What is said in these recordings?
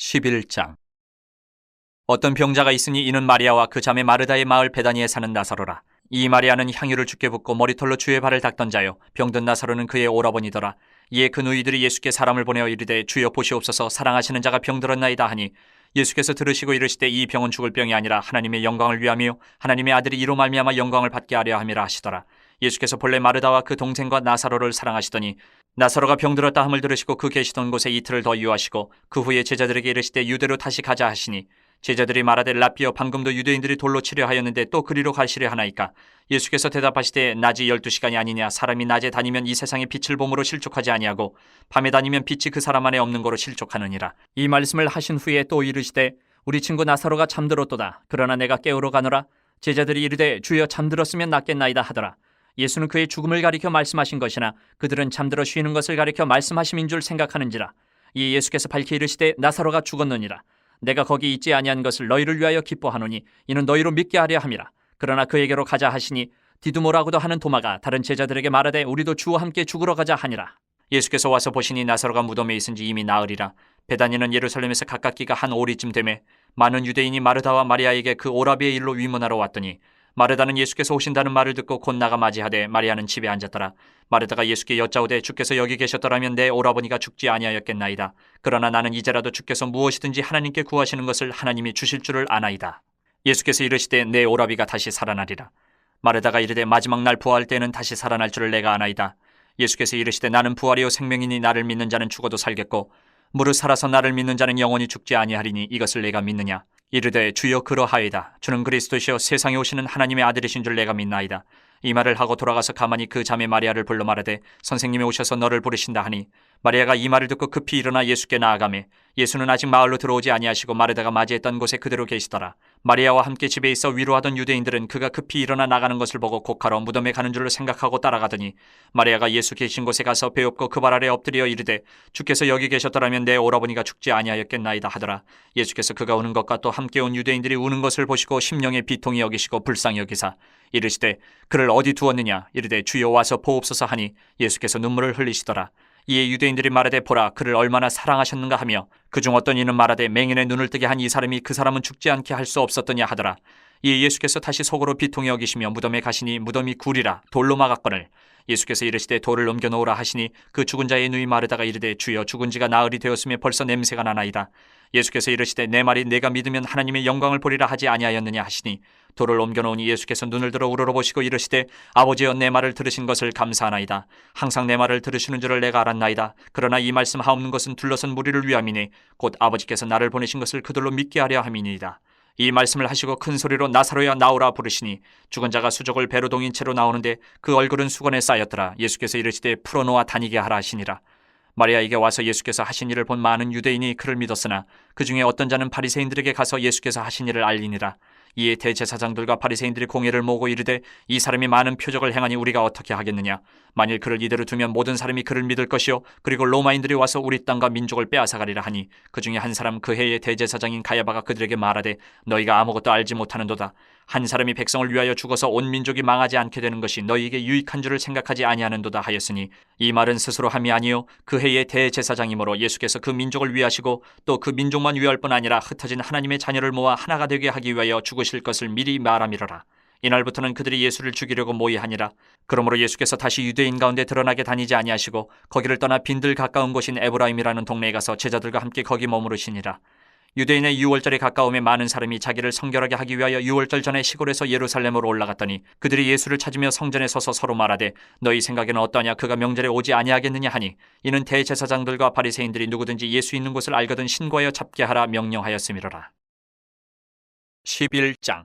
11장. 어떤 병자가 있으니 이는 마리아와 그 자매 마르다의 마을 베다니에 사는 나사로라. 이 마리아는 향유를 주께 붓고 머리털로 주의 발을 닦던 자요, 병든 나사로는 그의 오라버니더라. 이에 그 누이들이 예수께 사람을 보내어 이르되 주여 보시옵소서, 사랑하시는 자가 병들었나이다 하니, 예수께서 들으시고 이르시되 이 병은 죽을 병이 아니라 하나님의 영광을 위함이요 하나님의 아들이 이로 말미암아 영광을 받게 하려 함이라 하시더라. 예수께서 본래 마르다와 그 동생과 나사로를 사랑하시더니 나사로가 병들었다 함을 들으시고 그 계시던 곳에 이틀을 더 유하시고 그 후에 제자들에게 이르시되 유대로 다시 가자 하시니, 제자들이 말하되 라삐여, 방금도 유대인들이 돌로 치려 하였는데 또 그리로 가시려 하나이까? 예수께서 대답하시되 낮이 12시간이 아니냐? 사람이 낮에 다니면 이 세상의 빛을 봄으로 실족하지 아니하고 밤에 다니면 빛이 그 사람 안에 없는 거로 실족하느니라. 이 말씀을 하신 후에 또 이르시되 우리 친구 나사로가 잠들었도다. 그러나 내가 깨우러 가노라. 제자들이 이르되 주여, 잠들었으면 낫겠나이다 하더라. 예수는 그의 죽음을 가리켜 말씀하신 것이나 그들은 잠들어 쉬는 것을 가리켜 말씀하심인 줄 생각하는지라. 이에 예수께서 밝히 이르시되 나사로가 죽었느니라. 내가 거기 있지 아니한 것을 너희를 위하여 기뻐하노니 이는 너희로 믿게 하려 함이라. 그러나 그에게로 가자 하시니 디두모라고도 하는 도마가 다른 제자들에게 말하되 우리도 주와 함께 죽으러 가자 하니라. 예수께서 와서 보시니 나사로가 무덤에 있은지 이미 나으리라. 베다니는 예루살렘에서 가깝기가 한 오리쯤 되매 많은 유대인이 마르다와 마리아에게 그 오라비의 일로 위문하러 왔더니, 마르다는 예수께서 오신다는 말을 듣고 곧 나가 맞이하되 마리아는 집에 앉았더라. 마르다가 예수께 여짜오되 주께서 여기 계셨더라면 내 오라버니가 죽지 아니하였겠나이다. 그러나 나는 이제라도 주께서 무엇이든지 하나님께 구하시는 것을 하나님이 주실 줄을 아나이다. 예수께서 이르시되 내 오라비가 다시 살아나리라. 마르다가 이르되 마지막 날 부활할 때는 다시 살아날 줄을 내가 아나이다. 예수께서 이르시되 나는 부활이요 생명이니 나를 믿는 자는 죽어도 살겠고 무릇 살아서 나를 믿는 자는 영원히 죽지 아니하리니 이것을 내가 믿느냐? 이르되 주여 그러하이다. 주는 그리스도시요 세상에 오시는 하나님의 아들이신 줄 내가 믿나이다. 이 말을 하고 돌아가서 가만히 그 자매 마리아를 불러 말하되 선생님이 오셔서 너를 부르신다 하니, 마리아가 이 말을 듣고 급히 일어나 예수께 나아가매 예수는 아직 마을로 들어오지 아니하시고 마르다가 맞이했던 곳에 그대로 계시더라. 마리아와 함께 집에 있어 위로하던 유대인들은 그가 급히 일어나 나가는 것을 보고 곡하러 무덤에 가는 줄로 생각하고 따라가더니, 마리아가 예수 계신 곳에 가서 배엎고 그 발 아래 엎드려 이르되 주께서 여기 계셨더라면 내 오라버니가 죽지 아니하였겠나이다 하더라. 예수께서 그가 우는 것과 또 함께 온 유대인들이 우는 것을 보시고 심령의 비통이 여기시고 불쌍히 여기사 이르시되 그를 어디 두었느냐? 이르되 주여 와서 보옵소서 하니 예수께서 눈물을 흘리시더라. 이에 유대인들이 말하되 보라, 그를 얼마나 사랑하셨는가 하며 그중 어떤 이는 말하되 맹인의 눈을 뜨게 한 이 사람이 그 사람은 죽지 않게 할 수 없었더냐 하더라. 이에 예수께서 다시 속으로 비통히 여기시며 무덤에 가시니 무덤이 굴이라 돌로 막았거늘 예수께서 이르시되 돌을 옮겨놓으라 하시니 그 죽은 자의 누이 마르다가 이르되 주여, 죽은 지가 나흘이 되었으며 벌써 냄새가 나나이다. 예수께서 이르시되 내 말이 내가 믿으면 하나님의 영광을 보리라 하지 아니하였느냐 하시니 돌을 옮겨놓으니 예수께서 눈을 들어 우러러보시고 이르시되 아버지여, 내 말을 들으신 것을 감사하나이다. 항상 내 말을 들으시는 줄을 내가 알았나이다. 그러나 이 말씀 하옵는 것은 둘러선 무리를 위함이니 곧 아버지께서 나를 보내신 것을 그들로 믿게 하려 함이니이다. 이 말씀을 하시고 큰 소리로 나사로야 나오라 부르시니 죽은 자가 수족을 배로 동인 채로 나오는데 그 얼굴은 수건에 쌓였더라. 예수께서 이르시되 풀어놓아 다니게 하라 하시니라. 마리아에게 와서 예수께서 하신 일을 본 많은 유대인이 그를 믿었으나 그 중에 어떤 자는 바리새인들에게 가서 예수께서 하신 일을 알리니라. 이에 대제사장들과 바리새인들이 공회를 모으고 이르되 이 사람이 많은 표적을 행하니 우리가 어떻게 하겠느냐? 만일 그를 이대로 두면 모든 사람이 그를 믿을 것이요 그리고 로마인들이 와서 우리 땅과 민족을 빼앗아가리라 하니, 그 중에 한 사람 그 해의 대제사장인 가야바가 그들에게 말하되 너희가 아무것도 알지 못하는도다. 한 사람이 백성을 위하여 죽어서 온 민족이 망하지 않게 되는 것이 너희에게 유익한 줄을 생각하지 아니하는도다 하였으니, 이 말은 스스로 함이 아니요 그 해의 대제사장이므로 예수께서 그 민족을 위하시고 또 그 민족만 위할 뿐 아니라 흩어진 하나님의 자녀를 모아 하나가 되게 하기 위하여 죽으실 것을 미리 말함이로라. 이날부터는 그들이 예수를 죽이려고 모의하니라. 그러므로 예수께서 다시 유대인 가운데 드러나게 다니지 아니하시고 거기를 떠나 빈들 가까운 곳인 에브라임이라는 동네에 가서 제자들과 함께 거기 머무르시니라. 유대인의 유월절에 가까움에 많은 사람이 자기를 성결하게 하기 위하여 유월절 전에 시골에서 예루살렘으로 올라갔더니 그들이 예수를 찾으며 성전에 서서 서로 말하되 너희 생각에는 어떠냐? 그가 명절에 오지 아니하겠느냐 하니, 이는 대제사장들과 바리새인들이 누구든지 예수 있는 곳을 알거든 신고하여 잡게 하라 명령하였음이로라. 11장.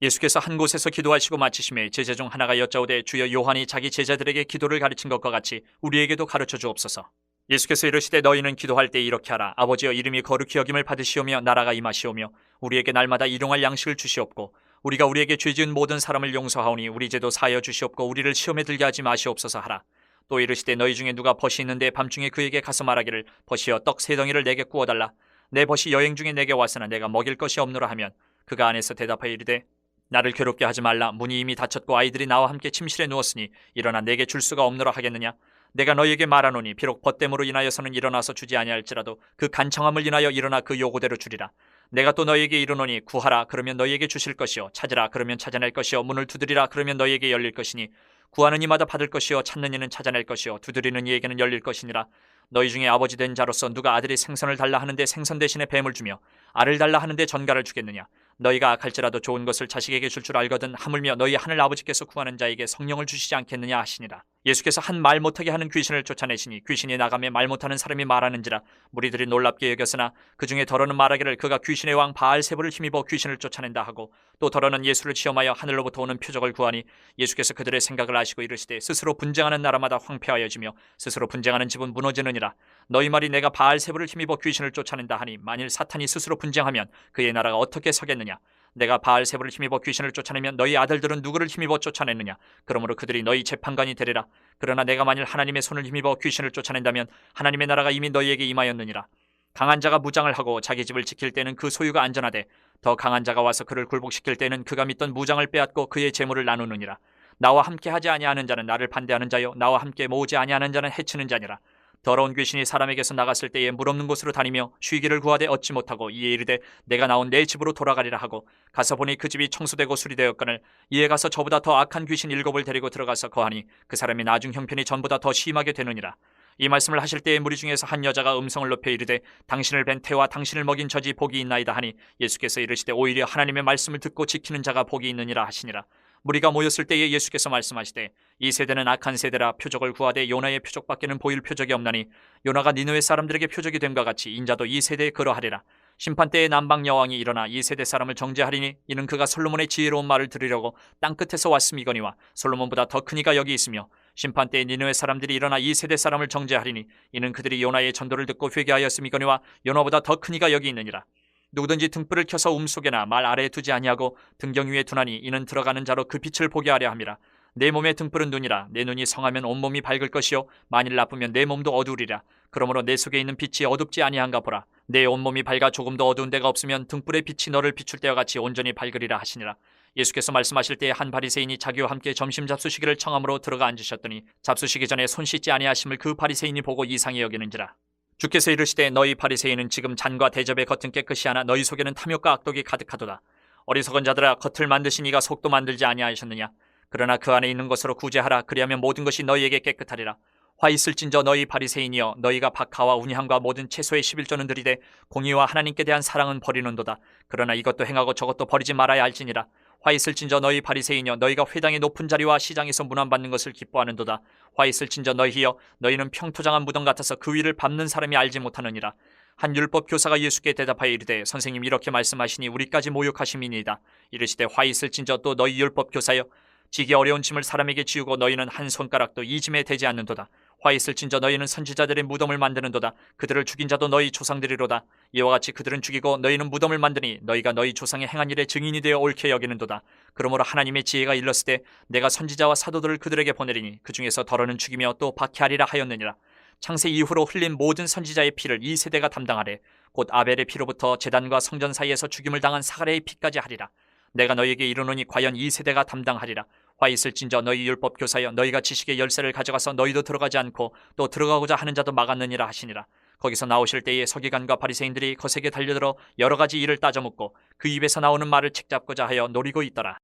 예수께서 한 곳에서 기도하시고 마치심에 제자 중 하나가 여짜오되 주여, 요한이 자기 제자들에게 기도를 가르친 것과 같이 우리에게도 가르쳐 주옵소서. 예수께서 이르시되 너희는 기도할 때 이렇게 하라. 아버지여, 이름이 거룩히 여김을 받으시오며 나라가 임하시오며 우리에게 날마다 일용할 양식을 주시옵고 우리가 우리에게 죄 지은 모든 사람을 용서하오니 우리 죄도 사하여 주시옵고 우리를 시험에 들게 하지 마시옵소서 하라. 또 이르시되 너희 중에 누가 벗이 있는데 밤중에 그에게 가서 말하기를 벗이여 떡 세 덩이를 내게 구워달라. 내 벗이 여행 중에 내게 왔으나 내가 먹일 것이 없노라 하면 그가 안에서 대답하여 이르되 나를 괴롭게 하지 말라. 문이 이미 닫혔고 아이들이 나와 함께 침실에 누웠으니 일어나 내게 줄 수가 없노라 하겠느냐? 내가 너희에게 말하노니 비록 벗됨으로 인하여서는 일어나서 주지 아니할지라도 그 간청함을 인하여 일어나 그 요구대로 주리라. 내가 또 너희에게 이르노니 구하라 그러면 너희에게 주실 것이요 찾으라 그러면 찾아낼 것이요 문을 두드리라 그러면 너희에게 열릴 것이니 구하는 이마다 받을 것이요 찾는 이는 찾아낼 것이요 두드리는 이에게는 열릴 것이니라. 너희 중에 아버지 된 자로서 누가 아들이 생선을 달라 하는데 생선 대신에 뱀을 주며 알을 달라 하는데 전갈을 주겠느냐. 너희가 악할지라도 좋은 것을 자식에게 줄 줄 알거든 하물며 너희 하늘 아버지께서 구하는 자에게 성령을 주시지 않겠느냐 하시니라. 예수께서 한 말 못하게 하는 귀신을 쫓아내시니 귀신이 나가며 말 못하는 사람이 말하는지라. 무리들이 놀랍게 여겼으나 그 중에 더러는 말하기를 그가 귀신의 왕 바알세불을 힘입어 귀신을 쫓아낸다 하고 또 더러는 예수를 시험하여 하늘로부터 오는 표적을 구하니 예수께서 그들의 생각을 아시고 이르시되 스스로 분쟁하는 나라마다 황폐하여지며 스스로 분쟁하는 집은 무너지느니라. 너희 말이 내가 바알세불을 힘입어 귀신을 쫓아낸다 하니 만일 사탄이 스스로 분쟁하면 그의 나라가 어떻게 서겠느냐. 내가 바알세불을 힘입어 귀신을 쫓아내면 너희 아들들은 누구를 힘입어 쫓아내느냐. 그러므로 그들이 너희 재판관이 되리라. 그러나 내가 만일 하나님의 손을 힘입어 귀신을 쫓아낸다면 하나님의 나라가 이미 너희에게 임하였느니라. 강한 자가 무장을 하고 자기 집을 지킬 때는 그 소유가 안전하되 더 강한 자가 와서 그를 굴복시킬 때는 그가 믿던 무장을 빼앗고 그의 재물을 나누느니라. 나와 함께 하지 아니하는 자는 나를 반대하는 자요 나와 함께 모으지 아니하는 자는 해치는 자니라. 더러운 귀신이 사람에게서 나갔을 때에 물 없는 곳으로 다니며 쉬기를 구하되 얻지 못하고 이에 이르되 내가 나온 내 집으로 돌아가리라 하고 가서 보니 그 집이 청소되고 수리되었거늘 이에 가서 저보다 더 악한 귀신 7을 데리고 들어가서 거하니 그 사람이 나중 형편이 전보다 더 심하게 되느니라. 이 말씀을 하실 때에 무리 중에서 한 여자가 음성을 높여 이르되 당신을 뵌 태와 당신을 먹인 젖이 복이 있나이다 하니 예수께서 이르시되 오히려 하나님의 말씀을 듣고 지키는 자가 복이 있느니라 하시니라. 무리가 모였을 때에 예수께서 말씀하시되 이 세대는 악한 세대라 표적을 구하되 요나의 표적밖에는 보일 표적이 없나니 요나가 니느웨 사람들에게 표적이 된 것 같이 인자도 이 세대에 그러하리라. 심판때에 남방 여왕이 일어나 이 세대 사람을 정죄하리니 이는 그가 솔로몬의 지혜로운 말을 들으려고 땅끝에서 왔음이거니와 솔로몬보다 더 큰 이가 여기 있으며 심판때에 니느웨 사람들이 일어나 이 세대 사람을 정죄하리니 이는 그들이 요나의 전도를 듣고 회개하였음이거니와 요나보다 더 큰 이가 여기 있느니라. 누구든지 등불을 켜서 속에나 말 아래에 두지 아니하고 등경 위에 두나니 이는 들어가는 자로 그 빛을 보게 하려 함이라. 내 몸의 등불은 눈이라. 내 눈이 성하면 온몸이 밝을 것이요 만일 나쁘면 내 몸도 어두우리라. 그러므로 내 속에 있는 빛이 어둡지 아니한가 보라. 내 온몸이 밝아 조금도 어두운 데가 없으면 등불의 빛이 너를 비출 때와 같이 온전히 밝으리라 하시니라. 예수께서 말씀하실 때에 한 바리새인이 자기와 함께 점심 잡수시기를 청함으로 들어가 앉으셨더니 잡수시기 전에 손 씻지 아니하심을 그 바리새인이 보고 이상히 여기는지라. 주께서 이르시되 너희 바리새인은 지금 잔과 대접의 겉은 깨끗이 하나 너희 속에는 탐욕과 악독이 가득하도다. 어리석은 자들아 겉을 만드신 이가 속도 만들지 아니하셨느냐. 그러나 그 안에 있는 것으로 구제하라. 그리하면 모든 것이 너희에게 깨끗하리라. 화 있을진저 너희 바리새인이여 너희가 박하와 운향과 모든 채소의 11조는 들이되 공의와 하나님께 대한 사랑은 버리는도다. 그러나 이것도 행하고 저것도 버리지 말아야 할지니라. 화 있을진저 너희 바리새인이여 너희가 회당의 높은 자리와 시장에서 문안받는 것을 기뻐하는도다. 화 있을진저 너희여 너희는 평토장한 무덤 같아서 그 위를 밟는 사람이 알지 못하느니라. 한 율법 교사가 예수께 대답하여 이르되 선생님 이렇게 말씀하시니 우리까지 모욕하심이니이다. 이르시되 화 있을진저 또 너희 율법 교사여 지기 어려운 짐을 사람에게 지우고 너희는 한 손가락도 이 짐에 대지 않는도다. 화 있을진저 너희는 선지자들의 무덤을 만드는도다. 그들을 죽인 자도 너희 조상들이로다. 이와 같이 그들은 죽이고 너희는 무덤을 만드니 너희가 너희 조상의 행한 일의 증인이 되어 옳게 여기는도다. 그러므로 하나님의 지혜가 일렀으되 내가 선지자와 사도들을 그들에게 보내리니 그 중에서 더러는 죽이며 또 박해하리라 하였느니라. 창세 이후로 흘린 모든 선지자의 피를 이 세대가 담당하되 곧 아벨의 피로부터 제단과 성전 사이에서 죽임을 당한 사가랴의 피까지 하리라. 내가 너희에게 이르노니 과연 이 세대가 담당하리라. 화 있을진저 너희 율법 교사여 너희가 지식의 열쇠를 가져가서 너희도 들어가지 않고 또 들어가고자 하는 자도 막았느니라 하시니라. 거기서 나오실 때에 서기관과 바리새인들이 거세게 달려들어 여러 가지 일을 따져묻고 그 입에서 나오는 말을 책잡고자 하여 노리고 있더라.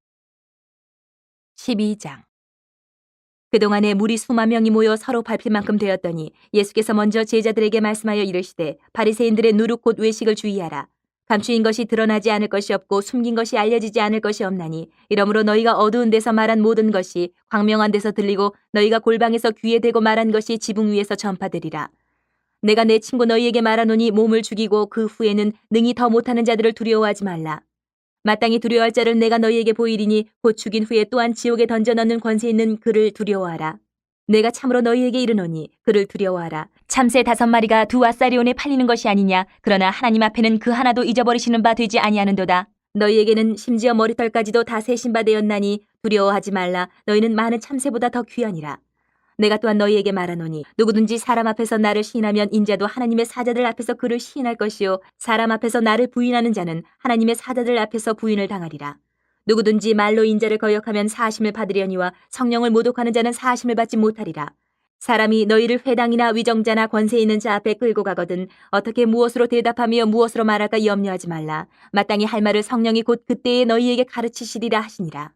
12장. 그동안에 무리 수만 명이 모여 서로 밟힐 만큼 되었더니 예수께서 먼저 제자들에게 말씀하여 이르시되 바리새인들의 누룩 곧 외식을 주의하라. 감추인 것이 드러나지 않을 것이 없고 숨긴 것이 알려지지 않을 것이 없나니 이러므로 너희가 어두운 데서 말한 모든 것이 광명한 데서 들리고 너희가 골방에서 귀에 대고 말한 것이 지붕 위에서 전파되리라. 내가 내 친구 너희에게 말하노니 몸을 죽이고 그 후에는 능히 더 못하는 자들을 두려워하지 말라. 마땅히 두려워할 자를 내가 너희에게 보이리니 곧 죽인 후에 또한 지옥에 던져 넣는 권세 있는 그를 두려워하라. 내가 참으로 너희에게 이르노니 그를 두려워하라. 참새 5마리가 2앗사리온에 팔리는 것이 아니냐. 그러나 하나님 앞에는 그 하나도 잊어버리시는 바 되지 아니하는도다. 너희에게는 심지어 머리털까지도 다 세신 바 되었나니 두려워하지 말라. 너희는 많은 참새보다 더 귀하니라. 내가 또한 너희에게 말하노니 누구든지 사람 앞에서 나를 시인하면 인자도 하나님의 사자들 앞에서 그를 시인할 것이요 사람 앞에서 나를 부인하는 자는 하나님의 사자들 앞에서 부인을 당하리라. 누구든지 말로 인자를 거역하면 사하심을 받으려니와 성령을 모독하는 자는 사하심을 받지 못하리라. 사람이 너희를 회당이나 위정자나 권세 있는 자 앞에 끌고 가거든 어떻게 무엇으로 대답하며 무엇으로 말할까 염려하지 말라. 마땅히 할 말을 성령이 곧 그때에 너희에게 가르치시리라 하시니라.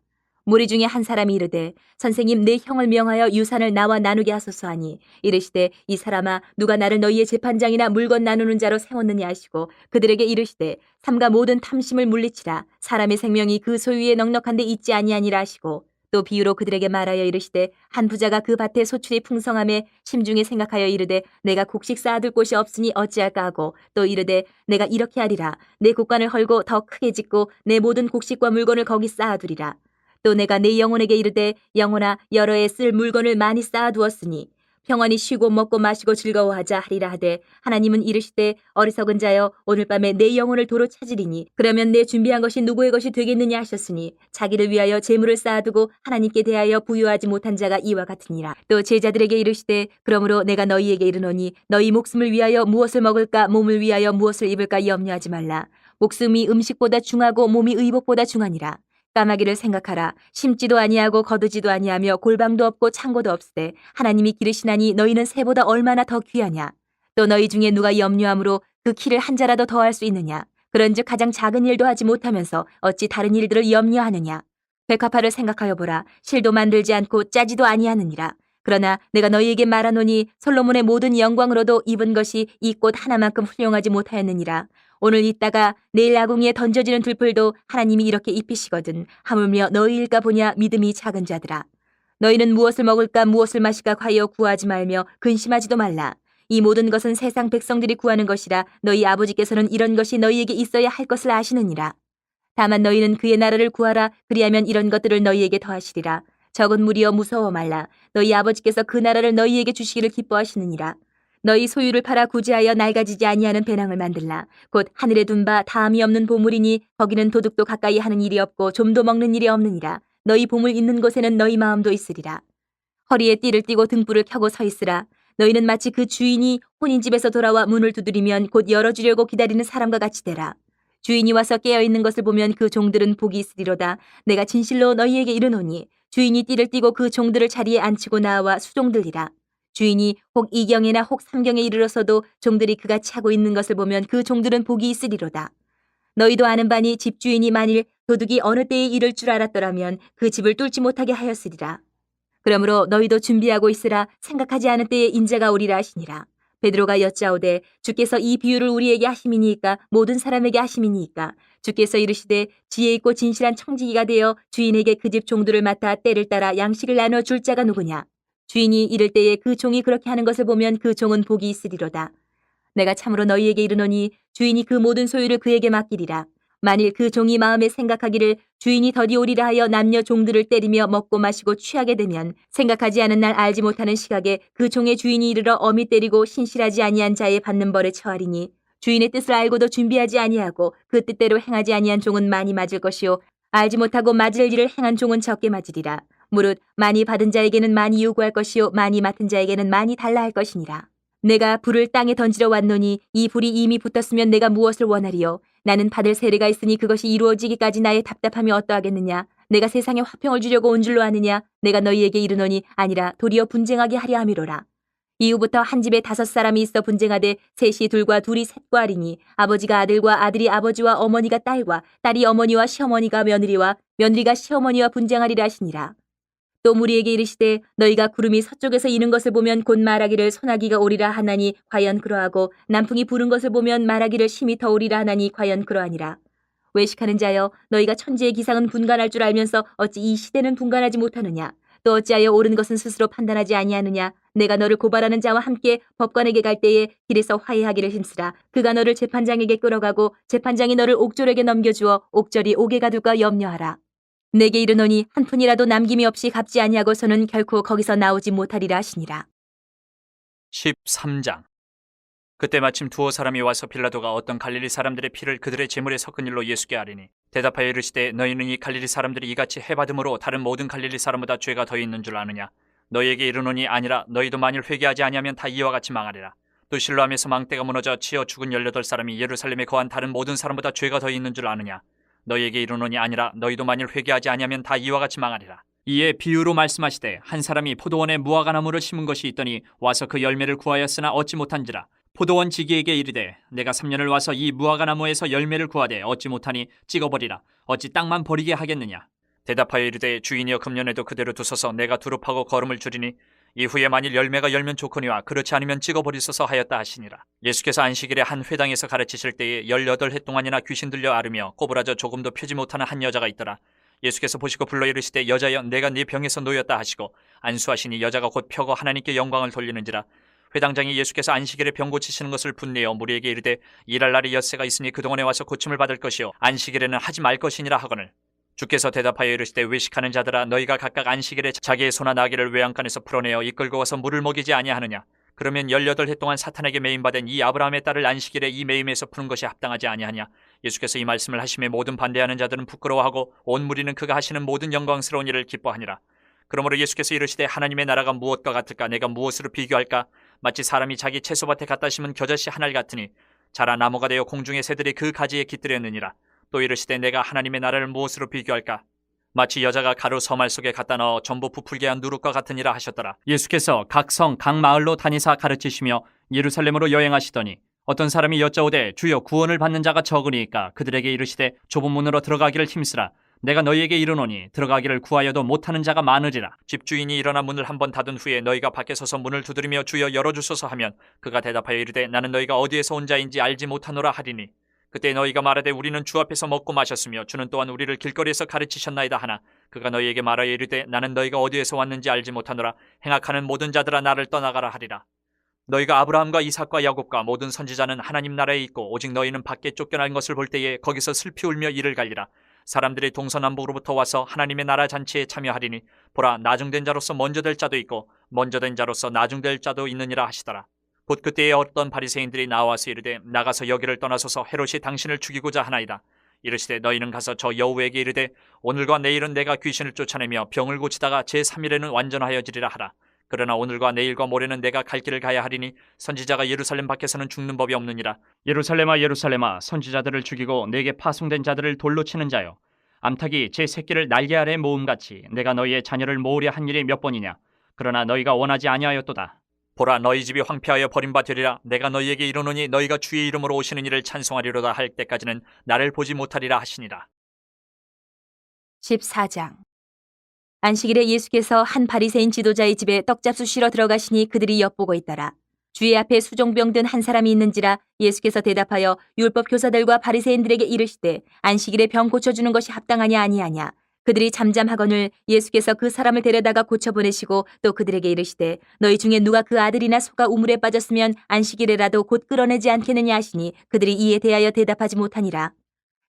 무리 중에 한 사람이 이르되 선생님 내 형을 명하여 유산을 나와 나누게 하소서 하니 이르시되 이 사람아 누가 나를 너희의 재판장이나 물건 나누는 자로 세웠느냐 하시고 그들에게 이르시되 삼가 모든 탐심을 물리치라. 사람의 생명이 그 소유에 넉넉한데 있지 아니하니라 하시고 또 비유로 그들에게 말하여 이르시되 한 부자가 그 밭에 소출이 풍성함에 심중에 생각하여 이르되 내가 곡식 쌓아둘 곳이 없으니 어찌할까 하고 또 이르되 내가 이렇게 하리라. 내 곡간을 헐고 더 크게 짓고 내 모든 곡식과 물건을 거기 쌓아두리라. 또 내가 내 영혼에게 이르되 영혼아 여러 해 쓸 물건을 많이 쌓아두었으니 평안히 쉬고 먹고 마시고 즐거워하자 하리라 하되 하나님은 이르시되 어리석은 자여 오늘 밤에 내 영혼을 도로 찾으리니 그러면 내 준비한 것이 누구의 것이 되겠느냐 하셨으니 자기를 위하여 재물을 쌓아두고 하나님께 대하여 부유하지 못한 자가 이와 같으니라. 또 제자들에게 이르시되 그러므로 내가 너희에게 이르노니 너희 목숨을 위하여 무엇을 먹을까 몸을 위하여 무엇을 입을까 염려하지 말라. 목숨이 음식보다 중하고 몸이 의복보다 중하니라. 까마귀를 생각하라. 심지도 아니하고 거두지도 아니하며 골방도 없고 창고도 없으되 하나님이 기르시나니 너희는 새보다 얼마나 더 귀하냐. 또 너희 중에 누가 염려함으로 그 키를 한 자라도 더할 수 있느냐. 그런즉 가장 작은 일도 하지 못하면서 어찌 다른 일들을 염려하느냐. 백합화를 생각하여 보라. 실도 만들지 않고 짜지도 아니하느니라. 그러나 내가 너희에게 말하노니 솔로몬의 모든 영광으로도 입은 것이 이 꽃 하나만큼 훌륭하지 못하였느니라. 오늘 있다가 내일 아궁이에 던져지는 들풀도 하나님이 이렇게 입히시거든. 하물며 너희일까 보냐 믿음이 작은 자들아. 너희는 무엇을 먹을까 무엇을 마실까 과여 구하지 말며 근심하지도 말라. 이 모든 것은 세상 백성들이 구하는 것이라 너희 아버지께서는 이런 것이 너희에게 있어야 할 것을 아시느니라. 다만 너희는 그의 나라를 구하라. 그리하면 이런 것들을 너희에게 더하시리라. 적은 무리여 무서워 말라. 너희 아버지께서 그 나라를 너희에게 주시기를 기뻐하시느니라. 너희 소유를 팔아 구제하여 낡아지지 아니하는 배낭을 만들라. 곧 하늘에 둔 바 다함이 없는 보물이니 거기는 도둑도 가까이 하는 일이 없고 좀도 먹는 일이 없느니라. 너희 보물 있는 곳에는 너희 마음도 있으리라. 허리에 띠를 띠고 등불을 켜고 서 있으라. 너희는 마치 그 주인이 혼인집에서 돌아와 문을 두드리면 곧 열어주려고 기다리는 사람과 같이 되라. 주인이 와서 깨어있는 것을 보면 그 종들은 복이 있으리로다. 내가 진실로 너희에게 이르노니 주인이 띠를 띠고 그 종들을 자리에 앉히고 나와 수종들이라. 주인이 혹 2경에나 혹 3경에 이르러서도 종들이 그같이 하고 있는 것을 보면 그 종들은 복이 있으리로다. 너희도 아는 바니 집주인이 만일 도둑이 어느 때에 이를 줄 알았더라면 그 집을 뚫지 못하게 하였으리라. 그러므로 너희도 준비하고 있으라. 생각하지 않은 때에 인자가 오리라 하시니라. 베드로가 여짜오되 주께서 이 비유를 우리에게 하심이니까 모든 사람에게 하심이니까. 주께서 이르시되 지혜 있고 진실한 청지기가 되어 주인에게 그 집 종들을 맡아 때를 따라 양식을 나눠 줄 자가 누구냐. 주인이 이를 때에 그 종이 그렇게 하는 것을 보면 그 종은 복이 있으리로다. 내가 참으로 너희에게 이르노니 주인이 그 모든 소유를 그에게 맡기리라. 만일 그 종이 마음에 생각하기를 주인이 더디 오리라 하여 남녀 종들을 때리며 먹고 마시고 취하게 되면 생각하지 않은 날 알지 못하는 시각에 그 종의 주인이 이르러 엄히 때리고 신실하지 아니한 자의 받는 벌에 처하리니 주인의 뜻을 알고도 준비하지 아니하고 그 뜻대로 행하지 아니한 종은 많이 맞을 것이요 알지 못하고 맞을 일을 행한 종은 적게 맞으리라. 무릇 많이 받은 자에게는 많이 요구할 것이요 많이 맡은 자에게는 많이 달라 할 것이니라. 내가 불을 땅에 던지러 왔노니 이 불이 이미 붙었으면 내가 무엇을 원하리요. 나는 받을 세례가 있으니 그것이 이루어지기까지 나의 답답함이 어떠하겠느냐. 내가 세상에 화평을 주려고 온 줄로 아느냐. 내가 너희에게 이르노니 아니라 도리어 분쟁하게 하려 함이로라. 이후부터 한 집에 5사람이 있어 분쟁하되 셋이 둘과 둘이 셋과 하리니 아버지가 아들과 아들이 아버지와 어머니가 딸과 딸이 어머니와 시어머니가 며느리와 며느리가 시어머니와 분쟁하리라 하시니라. 또 무리에게 이르시되 너희가 구름이 서쪽에서 이는 것을 보면 곧 말하기를 소나기가 오리라 하나니 과연 그러하고 남풍이 부는 것을 보면 말하기를 심히 더 오리라 하나니 과연 그러하니라. 외식하는 자여 너희가 천지의 기상은 분간할 줄 알면서 어찌 이 시대는 분간하지 못하느냐. 또 어찌하여 옳은 것은 스스로 판단하지 아니하느냐. 내가 너를 고발하는 자와 함께 법관에게 갈 때에 길에서 화해하기를 힘쓰라. 그가 너를 재판장에게 끌어가고 재판장이 너를 옥졸에게 넘겨주어 옥졸이 옥에 가둘까 염려하라. 내게 이르노니 한 푼이라도 남김이 없이 갚지 아니하고서는 결코 거기서 나오지 못하리라 하시니라. 13장. 그때 마침 두어 사람이 와서 빌라도가 어떤 갈릴리 사람들의 피를 그들의 제물에 섞은 일로 예수께 아뢰니 대답하여 이르시되 너희는 이 갈릴리 사람들이 이같이 해받음으로 다른 모든 갈릴리 사람보다 죄가 더 있는 줄 아느냐. 너희에게 이르노니 아니라 너희도 만일 회개하지 아니하면 다 이와 같이 망하리라. 또 실로암에서 망대가 무너져 치어 죽은 18사람이 예루살렘에 거한 다른 모든 사람보다 죄가 더 있는 줄 아느냐. 너희에게 이르노니 아니라 너희도 만일 회개하지 아니하면 다 이와 같이 망하리라. 이에 비유로 말씀하시되 한 사람이 포도원에 무화과나무를 심은 것이 있더니 와서 그 열매를 구하였으나 얻지 못한지라. 포도원 지기에게 이르되 내가 3년을 와서 이 무화과나무에서 열매를 구하되 얻지 못하니 찍어버리라. 어찌 땅만 버리게 하겠느냐. 대답하여 이르되 주인이여 금년에도 그대로 두소서. 내가 두릅하고 거름을 줄이니 이후에 만일 열매가 열면 좋거니와 그렇지 않으면 찍어버리소서 하였다 하시니라. 예수께서 안식일에 한 회당에서 가르치실 때에 18해 동안이나 귀신 들려 앓으며 꼬부라져 조금도 펴지 못하는 한 여자가 있더라. 예수께서 보시고 불러 이르시되 여자여 내가 네 병에서 놓였다 하시고 안수하시니 여자가 곧 펴고 하나님께 영광을 돌리는지라. 회당장이 예수께서 안식일에 병 고치시는 것을 분내어 무리에게 이르되 일할 날이 엿새가 있으니 그동안에 와서 고침을 받을 것이요 안식일에는 하지 말 것이니라 하거늘. 주께서 대답하여 이르시되 외식하는 자들아 너희가 각각 안식일에 자기의 소나 나귀를 외양간에서 풀어내어 이끌고 와서 물을 먹이지 아니하느냐. 그러면 18해 동안 사탄에게 매임받은 이 아브라함의 딸을 안식일에 이 매임에서 푸는 것이 합당하지 아니하냐. 예수께서 이 말씀을 하심에 모든 반대하는 자들은 부끄러워하고 온 무리는 그가 하시는 모든 영광스러운 일을 기뻐하니라. 그러므로 예수께서 이르시되 하나님의 나라가 무엇과 같을까. 내가 무엇으로 비교할까. 마치 사람이 자기 채소밭에 갖다 심은 겨자씨 한 알 같으니 자라 나무가 되어 공중의 새들이 그 가지에 깃들였느니라. 또 이르시되 내가 하나님의 나라를 무엇으로 비교할까. 마치 여자가 가루 서말 속에 갖다 넣어 전부 부풀게 한 누룩과 같으니라 하셨더라. 예수께서 각 성, 각 마을로 다니사 가르치시며 예루살렘으로 여행하시더니 어떤 사람이 여짜오되 주여 구원을 받는 자가 적으니까. 그들에게 이르시되 좁은 문으로 들어가기를 힘쓰라. 내가 너희에게 이르노니 들어가기를 구하여도 못하는 자가 많으리라. 집주인이 일어나 문을 한번 닫은 후에 너희가 밖에 서서 문을 두드리며 주여 열어주소서 하면 그가 대답하여 이르되 나는 너희가 어디에서 온 자인지 알지 못하노라 하리니 그때 너희가 말하되 우리는 주 앞에서 먹고 마셨으며 주는 또한 우리를 길거리에서 가르치셨나이다 하나 그가 너희에게 말하여 이르되 나는 너희가 어디에서 왔는지 알지 못하노라. 행악하는 모든 자들아 나를 떠나가라 하리라. 너희가 아브라함과 이삭과 야곱과 모든 선지자는 하나님 나라에 있고 오직 너희는 밖에 쫓겨난 것을 볼 때에 거기서 슬피 울며 이를 갈리라. 사람들이 동서남북으로부터 와서 하나님의 나라 잔치에 참여하리니 보라 나중된 자로서 먼저 될 자도 있고 먼저 된 자로서 나중될 자도 있느니라 하시더라. 곧 그때에 어떤 바리새인들이 나와서 이르되 나가서 여기를 떠나소서 헤롯이 당신을 죽이고자 하나이다. 이르시되 너희는 가서 저 여우에게 이르되 오늘과 내일은 내가 귀신을 쫓아내며 병을 고치다가 제3일에는 완전하여지리라 하라. 그러나 오늘과 내일과 모레는 내가 갈 길을 가야 하리니 선지자가 예루살렘 밖에서는 죽는 법이 없느니라. 예루살렘아 예루살렘아 선지자들을 죽이고 내게 파송된 자들을 돌로 치는 자여 암탉이 제 새끼를 날개 아래 모음같이 내가 너희의 자녀를 모으려 한 일이 몇 번이냐. 그러나 너희가 원하지 아니하였도다. 보라 너희 집이 황폐하여 버림바 되리라. 내가 너희에게 이르노니 너희가 주의 이름으로 오시는 이를 찬송하리로다 할 때까지는 나를 보지 못하리라 하시니라. 14장. 안식일에 예수께서 한 바리새인 지도자의 집에 떡잡수 쉬러 들어가시니 그들이 엿보고 있더라. 주의 앞에 수종병 든 한 사람이 있는지라. 예수께서 대답하여 율법 교사들과 바리새인들에게 이르시되 안식일에 병 고쳐주는 것이 합당하냐 아니하냐. 그들이 잠잠하거늘 예수께서 그 사람을 데려다가 고쳐보내시고 또 그들에게 이르시되 너희 중에 누가 그 아들이나 소가 우물에 빠졌으면 안식일에라도 곧 끌어내지 않겠느냐 하시니 그들이 이에 대하여 대답하지 못하니라.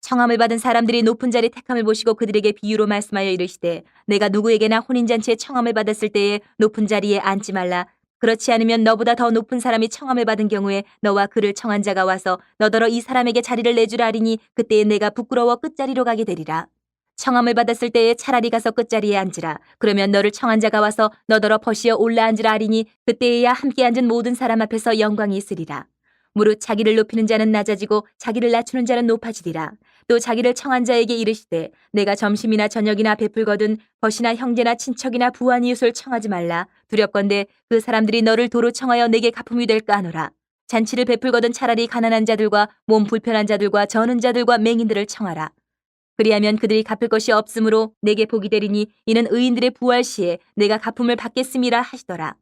청함을 받은 사람들이 높은 자리 택함을 보시고 그들에게 비유로 말씀하여 이르시되 내가 누구에게나 혼인잔치에 청함을 받았을 때에 높은 자리에 앉지 말라. 그렇지 않으면 너보다 더 높은 사람이 청함을 받은 경우에 너와 그를 청한 자가 와서 너더러 이 사람에게 자리를 내주라 하리니 그때에 내가 부끄러워 끝자리로 가게 되리라. 청함을 받았을 때에 차라리 가서 끝자리에 앉으라. 그러면 너를 청한 자가 와서 너더러 버시어 올라앉으라 하리니 그때에야 함께 앉은 모든 사람 앞에서 영광이 있으리라. 무릇 자기를 높이는 자는 낮아지고 자기를 낮추는 자는 높아지리라. 또 자기를 청한 자에게 이르시되 내가 점심이나 저녁이나 베풀거든 벗이나 형제나 친척이나 부한 이웃을 청하지 말라. 두렵건대 그 사람들이 너를 도로 청하여 내게 갚음이 될까 하노라. 잔치를 베풀거든 차라리 가난한 자들과 몸 불편한 자들과 저는 자들과 맹인들을 청하라. 그리하면 그들이 갚을 것이 없으므로 내게 복이 되리니 이는 의인들의 부활 시에 내가 갚음을 받겠음이라 하시더라.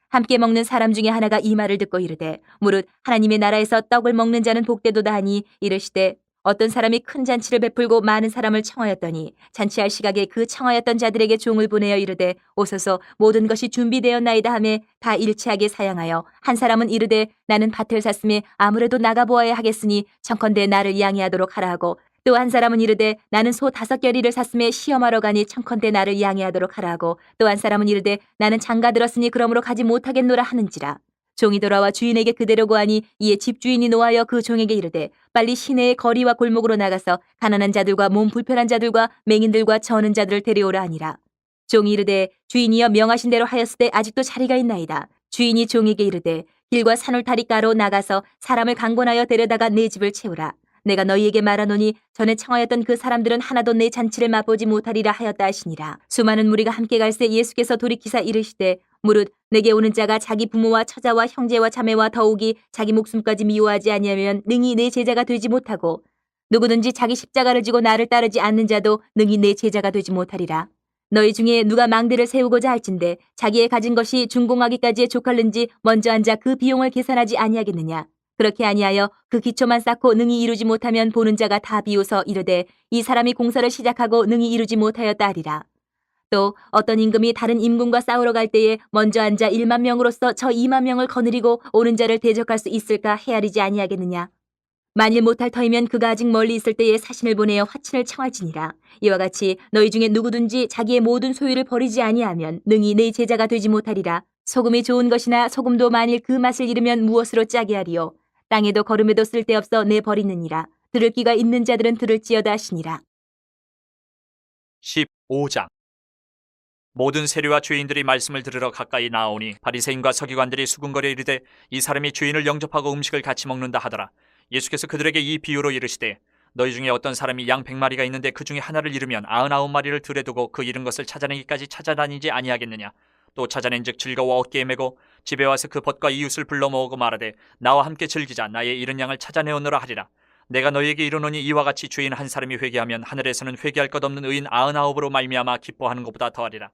함께 먹는 사람 중에 하나가 이 말을 듣고 이르되 무릇 하나님의 나라에서 떡을 먹는 자는 복되도다 하니 이르시되 어떤 사람이 큰 잔치를 베풀고 많은 사람을 청하였더니 잔치할 시각에 그 청하였던 자들에게 종을 보내어 이르되 오소서 모든 것이 준비되었나이다 하매 다 일치하게 사양하여 한 사람은 이르되 나는 밭을 샀음에 아무래도 나가보아야 하겠으니 청컨대 나를 양해하도록 하라 하고 또 한 사람은 이르되 나는 소 5겨리를 샀음에 시험하러 가니 청컨대 나를 양해하도록 하라 하고 또 한 사람은 이르되 나는 장가 들었으니 그러므로 가지 못하겠노라 하는지라. 종이 돌아와 주인에게 그대로 고하니 이에 집주인이 노하여 그 종에게 이르되 빨리 시내의 거리와 골목으로 나가서 가난한 자들과 몸 불편한 자들과 맹인들과 저는 자들을 데려오라 하니라. 종이 이르되 주인이여 명하신 대로 하였으되 아직도 자리가 있나이다. 주인이 종에게 이르되 길과 산울타리가로 나가서 사람을 강권하여 데려다가 내 집을 채우라. 내가 너희에게 말하노니 전에 청하였던 그 사람들은 하나도 내 잔치를 맛보지 못하리라 하였다 하시니라. 수많은 무리가 함께 갈새 예수께서 돌이키사 이르시되 무릇 내게 오는 자가 자기 부모와 처자와 형제와 자매와 더욱이 자기 목숨까지 미워하지 아니하면 능히 내 제자가 되지 못하고 누구든지 자기 십자가를 지고 나를 따르지 않는 자도 능히 내 제자가 되지 못하리라. 너희 중에 누가 망대를 세우고자 할진대 자기의 가진 것이 준공하기까지에 족할는지 먼저 앉아 그 비용을 계산하지 아니하겠느냐. 그렇게 아니하여 그 기초만 쌓고 능히 이루지 못하면 보는 자가 다 비웃어 이르되 이 사람이 공사를 시작하고 능히 이루지 못하였다 하리라. 또 어떤 임금이 다른 임금과 싸우러 갈 때에 먼저 앉아 1만 명으로서 저 2만 명을 거느리고 오는 자를 대적할 수 있을까 헤아리지 아니하겠느냐. 만일 못할 터이면 그가 아직 멀리 있을 때에 사신을 보내어 화친을 청할지니라. 이와 같이 너희 중에 누구든지 자기의 모든 소유를 버리지 아니하면 능히 내 제자가 되지 못하리라. 소금이 좋은 것이나 소금도 만일 그 맛을 잃으면 무엇으로 짜게 하리요. 땅에도 거름에도 쓸데없어 내버리느니라. 들을 귀가 있는 자들은 들을지어다 하시니라. 15장. 모든 세리와 주인들이 말씀을 들으러 가까이 나오니 바리새인과 서기관들이 수군거려 이르되 이 사람이 주인을 영접하고 음식을 같이 먹는다 하더라. 예수께서 그들에게 이 비유로 이르시되 너희 중에 어떤 사람이 양 100마리가 있는데 그 중에 하나를 잃으면 99마리를 들에 두고 그 잃은 것을 찾아내기까지 찾아다니지 아니하겠느냐. 또 찾아낸즉 즐거워 어깨에 메고 집에 와서 그 벗과 이웃을 불러 모으고 말하되 나와 함께 즐기자 나의 잃은 양을 찾아내오노라 하리라. 내가 너희에게 이르노니 이와 같이 주인 한 사람이 회개하면 하늘에서는 회개할 것 없는 의인 99으로 말미암아 기뻐하는 것보다 더하리라.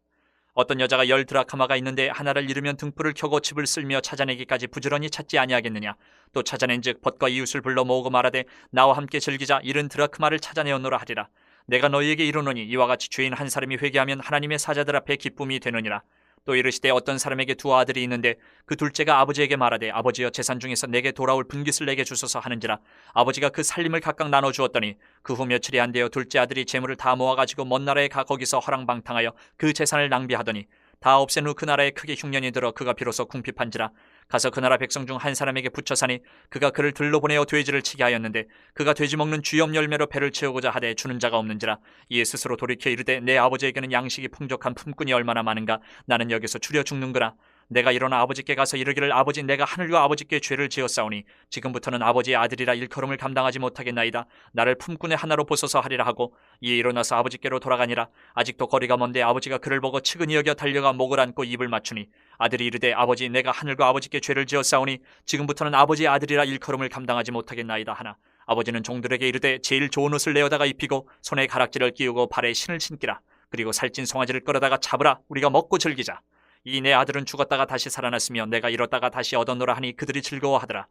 어떤 여자가 10드라크마가 있는데 하나를 잃으면 등불을 켜고 집을 쓸며 찾아내기까지 부지런히 찾지 아니하겠느냐. 또 찾아낸즉 벗과 이웃을 불러 모으고 말하되 나와 함께 즐기자 잃은 드라크마를 찾아내었노라 하리라. 내가 너희에게 이르노니 이와 같이 주인 한 사람이 회개하면 하나님의 사자들 앞에 기쁨이 되느니라. 또 이르시되 어떤 사람에게 두 아들이 있는데 그 둘째가 아버지에게 말하되 아버지여 재산 중에서 내게 돌아올 분깃을 내게 주소서 하는지라. 아버지가 그 살림을 각각 나눠 주었더니 그 후 며칠이 안 되어 둘째 아들이 재물을 다 모아가지고 먼 나라에 가 거기서 허랑방탕하여 그 재산을 낭비하더니 다 없앤 후 그 나라에 크게 흉년이 들어 그가 비로소 궁핍한지라. 가서 그 나라 백성 중 한 사람에게 붙여 사니 그가 그를 들로 보내어 돼지를 치게 하였는데 그가 돼지 먹는 주염 열매로 배를 채우고자 하되 주는 자가 없는지라. 이에 스스로 돌이켜 이르되 내 아버지에게는 양식이 풍족한 품꾼이 얼마나 많은가. 나는 여기서 줄여 죽는구나. 내가 일어나 아버지께 가서 이르기를 아버지 내가 하늘과 아버지께 죄를 지었사오니 지금부터는 아버지의 아들이라 일컬음을 감당하지 못하겠나이다. 나를 품꾼의 하나로 보소서 하리라 하고 이에 일어나서 아버지께로 돌아가니라. 아직도 거리가 먼데 아버지가 그를 보고 측은히 여겨 달려가 목을 안고 입을 맞추니 아들이 이르되 아버지 내가 하늘과 아버지께 죄를 지었사오니 지금부터는 아버지의 아들이라 일컬음을 감당하지 못하겠나이다 하나 아버지는 종들에게 이르되 제일 좋은 옷을 내어다가 입히고 손에 가락지를 끼우고 발에 신을 신기라. 그리고 살찐 송아지를 끌어다가 잡으라. 우리가 먹고 즐기자. 이 내 아들은 죽었다가 다시 살아났으며 내가 잃었다가 다시 얻었노라 하니 그들이 즐거워하더라.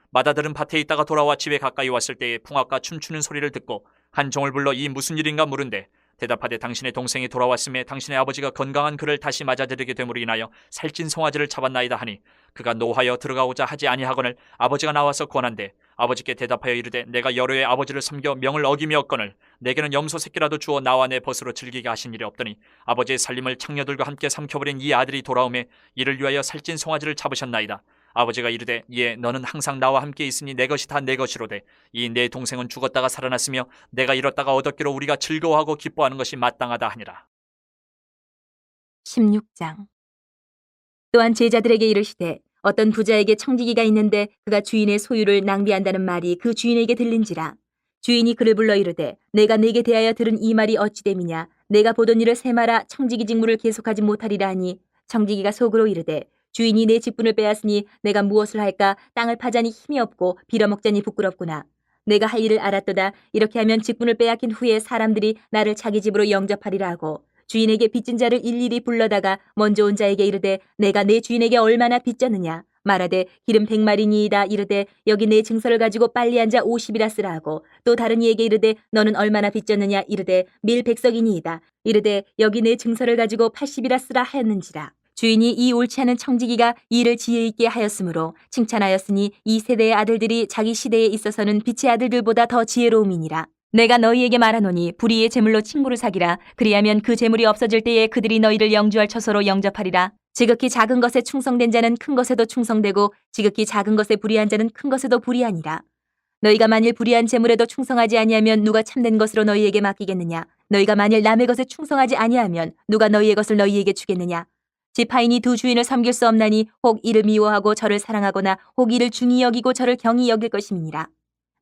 맏아들은 밭에 있다가 돌아와 집에 가까이 왔을 때에 풍악과 춤추는 소리를 듣고 한 종을 불러 이 무슨 일인가 물은데 대답하되 당신의 동생이 돌아왔음에 당신의 아버지가 건강한 그를 다시 맞아들이게 됨으로 인하여 살찐 송아지를 잡았나이다 하니 그가 노하여 들어가고자 하지 아니하거늘 아버지가 나와서 권한대 아버지께 대답하여 이르되 내가 여러 해 아버지를 섬겨 명을 어기며었거늘 내게는 염소 새끼라도 주어 나와 내 벗으로 즐기게 하신 일이 없더니 아버지의 살림을 창녀들과 함께 삼켜버린 이 아들이 돌아오매 이를 위하여 살찐 송아지를 잡으셨나이다. 아버지가 이르되 예 너는 항상 나와 함께 있으니 내 것이 다 내 것이로되 이 내 동생은 죽었다가 살아났으며 내가 잃었다가 얻었기로 우리가 즐거워하고 기뻐하는 것이 마땅하다 하니라. 16장. 또한 제자들에게 이르시되 어떤 부자에게 청지기가 있는데 그가 주인의 소유를 낭비한다는 말이 그 주인에게 들린지라. 주인이 그를 불러 이르되 내가 네게 대하여 들은 이 말이 어찌 됨이냐. 내가 보던 일을 세마라 청지기 직무를 계속하지 못하리라 하니 청지기가 속으로 이르되 주인이 내 직분을 빼앗으니 내가 무엇을 할까. 땅을 파자니 힘이 없고 빌어먹자니 부끄럽구나. 내가 할 일을 알았도다. 이렇게 하면 직분을 빼앗긴 후에 사람들이 나를 자기 집으로 영접하리라 하고 주인에게 빚진 자를 일일이 불러다가 먼저 온 자에게 이르되 내가 내 주인에게 얼마나 빚졌느냐. 말하되 기름 100마리니이다. 이르되 여기 내 증서를 가지고 빨리 앉아 50이라 쓰라 하고 또 다른 이에게 이르되 너는 얼마나 빚졌느냐. 이르되 밀 100석이니이다. 이르되 여기 내 증서를 가지고 80이라 쓰라 하였는지라. 주인이 이 옳지 않은 청지기가 일을 지혜 있게 하였으므로 칭찬하였으니 이 세대의 아들들이 자기 시대에 있어서는 빛의 아들들보다 더 지혜로움이니라. 내가 너희에게 말하노니 불의의 재물로 친구를 사기라. 그리하면 그 재물이 없어질 때에 그들이 너희를 영주할 처소로 영접하리라. 지극히 작은 것에 충성된 자는 큰 것에도 충성되고 지극히 작은 것에 불의한 자는 큰 것에도 불의하니라. 너희가 만일 불의한 재물에도 충성하지 아니하면 누가 참된 것으로 너희에게 맡기겠느냐. 너희가 만일 남의 것에 충성하지 아니하면 누가 너희의 것을 너희에게 주겠느냐. 지파인이 두 주인을 섬길 수 없나니 혹 이를 미워하고 저를 사랑하거나 혹 이를 중히 여기고 저를 경히 여길 것임이니라.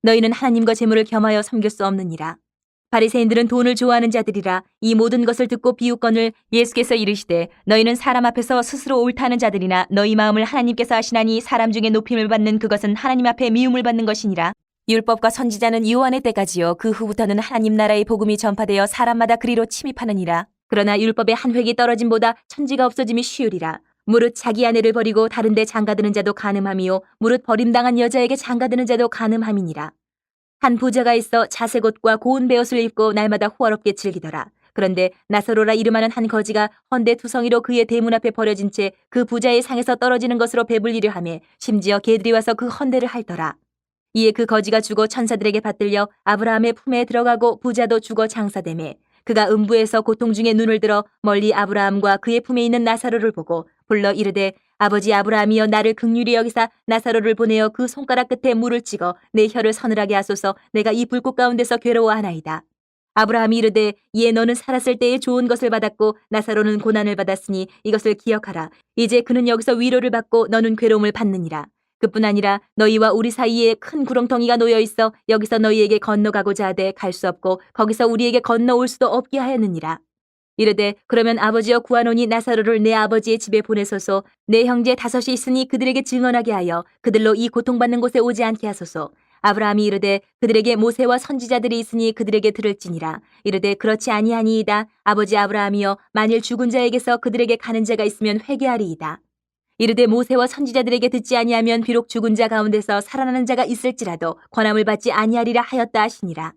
너희는 하나님과 재물을 겸하여 섬길 수 없느니라. 바리새인들은 돈을 좋아하는 자들이라. 이 모든 것을 듣고 비웃거늘 예수께서 이르시되 너희는 사람 앞에서 스스로 옳다는 자들이나 너희 마음을 하나님께서 아시나니 사람 중에 높임을 받는 그것은 하나님 앞에 미움을 받는 것이니라. 율법과 선지자는 요한의 때까지요 그 후부터는 하나님 나라의 복음이 전파되어 사람마다 그리로 침입하느니라. 그러나 율법의 한 획이 떨어짐보다 천지가 없어짐이 쉬우리라. 무릇 자기 아내를 버리고 다른 데 장가드는 자도 간음함이요 무릇 버림당한 여자에게 장가드는 자도 간음함이니라. 한 부자가 있어 자색 옷과 고운 베옷을 입고 날마다 호화롭게 즐기더라. 그런데 나사로라 이름하는 한 거지가 헌데 투성이로 그의 대문 앞에 버려진 채 그 부자의 상에서 떨어지는 것으로 배불리려 하며 심지어 개들이 와서 그 헌데를 핥더라. 이에 그 거지가 죽어 천사들에게 받들려 아브라함의 품에 들어가고 부자도 죽어 장사되매 그가 음부에서 고통 중에 눈을 들어 멀리 아브라함과 그의 품에 있는 나사로를 보고 불러 이르되 아버지 아브라함이여 나를 긍휼히 여기사 나사로를 보내어 그 손가락 끝에 물을 찍어 내 혀를 서늘하게 하소서. 내가 이 불꽃 가운데서 괴로워하나이다. 아브라함이 이르되 이에 너는 살았을 때에 좋은 것을 받았고 나사로는 고난을 받았으니 이것을 기억하라. 이제 그는 여기서 위로를 받고 너는 괴로움을 받느니라. 그뿐 아니라 너희와 우리 사이에 큰 구렁텅이가 놓여 있어 여기서 너희에게 건너가고자 하되 갈 수 없고 거기서 우리에게 건너올 수도 없게 하였느니라. 이르되 그러면 아버지여 구하노니 나사로를 내 아버지의 집에 보내소서. 내 형제 5이 있으니 그들에게 증언하게 하여 그들로 이 고통받는 곳에 오지 않게 하소서. 아브라함이 이르되 그들에게 모세와 선지자들이 있으니 그들에게 들을지니라. 이르되 그렇지 아니하니이다. 아버지 아브라함이여 만일 죽은 자에게서 그들에게 가는 자가 있으면 회개하리이다. 이르되 모세와 선지자들에게 듣지 아니하면 비록 죽은 자 가운데서 살아나는 자가 있을지라도 권함을 받지 아니하리라 하였다 하시니라.